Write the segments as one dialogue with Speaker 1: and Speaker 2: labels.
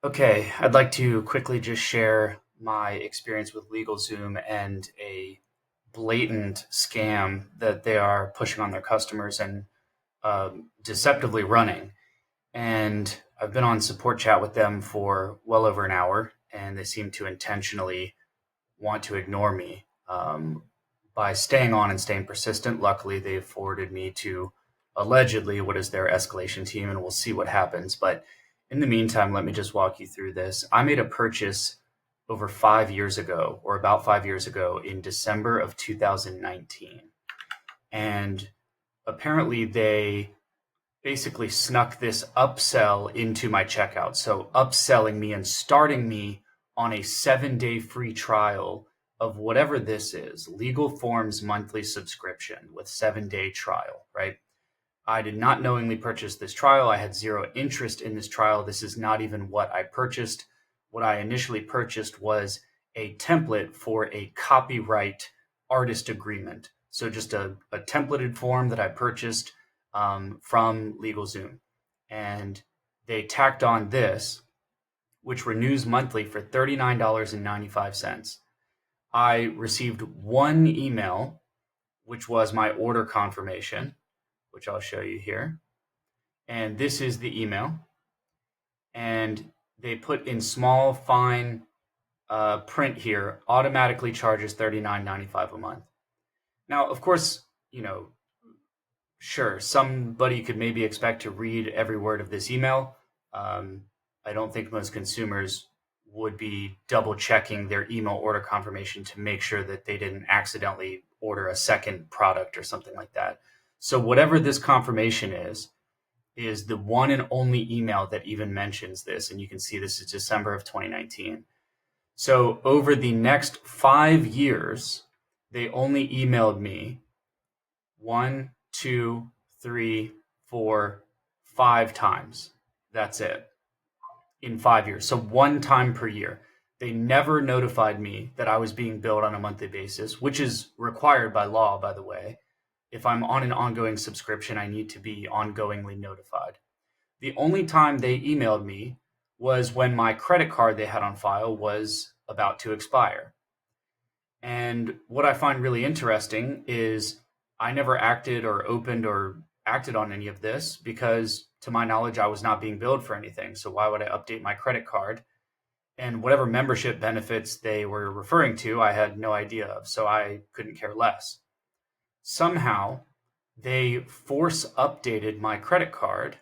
Speaker 1: Okay, I'd like to quickly just share my experience with LegalZoom and a blatant scam that they are pushing on their customers and deceptively running. And I've been on support chat with them for well over an hour, and they seem to intentionally want to ignore me by staying on and staying persistent. Luckily, they've forwarded me to allegedly what is their escalation team, and we'll see what happens. But in the meantime, let me just walk you through this. I made a purchase over 5 years ago, or about 5 years ago, in December of 2019. And apparently, they basically snuck this upsell into my checkout. So, upselling me and starting me on a 7-day free trial of whatever this is, Legal Forms monthly subscription with 7-day trial, right? I did not knowingly purchase this trial. I had zero interest in this trial. This is not even what I purchased. What I initially purchased was a template for a copyright artist agreement. So just a templated form that I purchased from LegalZoom. And they tacked on this, which renews monthly for $39.95. I received one email, which was my order confirmation, which I'll show you here. And this is the email. And they put in small, fine print here, automatically charges $39.95 a month. Now, of course, sure, somebody could maybe expect to read every word of this email. I don't think most consumers would be double checking their email order confirmation to make sure that they didn't accidentally order a second product or something like that. So whatever this confirmation is the one and only email that even mentions this. And you can see this is December of 2019. So over the next 5 years, they only emailed me 1, 2, 3, 4, 5 times. That's it in 5 years. So one time per year. They never notified me that I was being billed on a monthly basis, which is required by law, by the way. If I'm on an ongoing subscription, I need to be ongoingly notified. The only time they emailed me was when my credit card they had on file was about to expire. And what I find really interesting is I never acted or opened or acted on any of this because, to my knowledge, I was not being billed for anything. So why would I update my credit card? And whatever membership benefits they were referring to, I had no idea of. So I couldn't care less. Somehow, they force updated my credit card.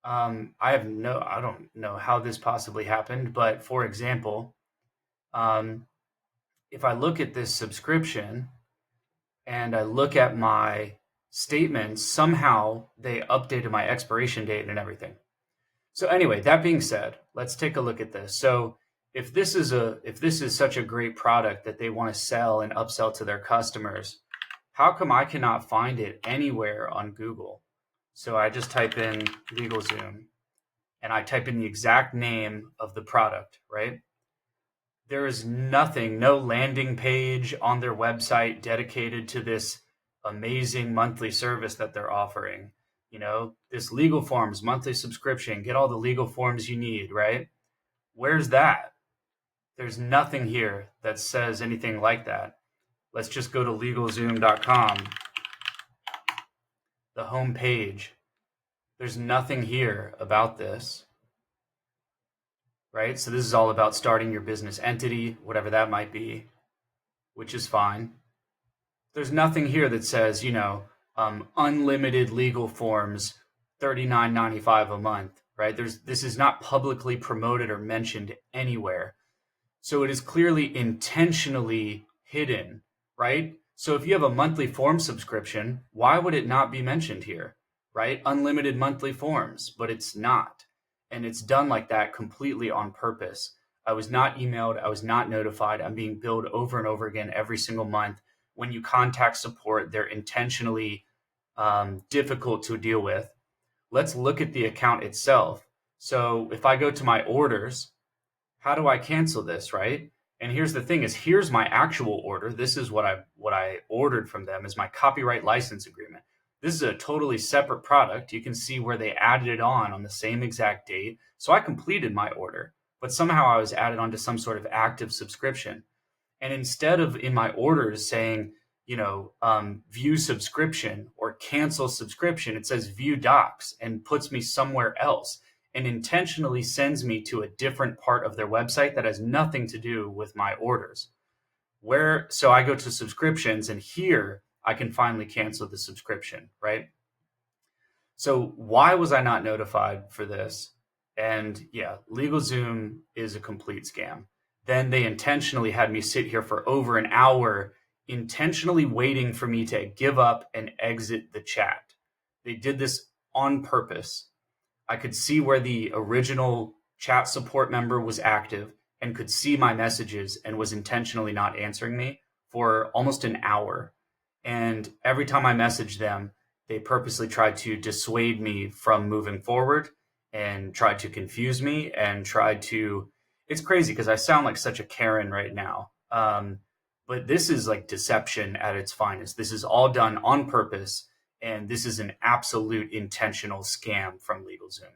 Speaker 1: I don't know how this possibly happened, but for example, if I look at this subscription and I look at my statements, somehow they updated my expiration date and everything. So anyway, that being said, let's take a look at this. So if this is such a great product that they want to sell and upsell to their customers, how come I cannot find it anywhere on Google? So I just type in LegalZoom and I type in the exact name of the product, right? There is nothing, no landing page on their website dedicated to this amazing monthly service that they're offering. This legal forms monthly subscription, get all the legal forms you need, right? Where's that? There's nothing here that says anything like that. Let's just go to LegalZoom.com, the home page. There's nothing here about this, right? So this is all about starting your business entity, whatever that might be, which is fine. There's nothing here that says, unlimited legal forms, $39.95 a month, right? This is not publicly promoted or mentioned anywhere. So it is clearly intentionally hidden, right? So if you have a monthly form subscription, why would it not be mentioned here, right? Unlimited monthly forms, but it's not. And it's done like that completely on purpose. I was not emailed. I was not notified. I'm being billed over and over again every single month. When you contact support, they're intentionally difficult to deal with. Let's look at the account itself. So if I go to my orders, how do I cancel this, right? And here's the thing here's my actual order. This is what I ordered from them is my copyright license agreement. This is a totally separate product. You can see where they added it on the same exact date. So I completed my order, but somehow I was added onto some sort of active subscription. And instead of in my orders saying, view subscription or cancel subscription, it says view docs and puts me somewhere else and intentionally sends me to a different part of their website that has nothing to do with my orders. So I go to subscriptions, and here I can finally cancel the subscription, right? So why was I not notified for this? And yeah, LegalZoom is a complete scam. Then they intentionally had me sit here for over an hour, intentionally waiting for me to give up and exit the chat. They did this on purpose. I could see where the original chat support member was active and could see my messages and was intentionally not answering me for almost an hour. And every time I messaged them, they purposely tried to dissuade me from moving forward and tried to confuse me and tried to. It's crazy because I sound like such a Karen right now. But this is like deception at its finest. This is all done on purpose, and this is an absolute intentional scam from LegalZoom.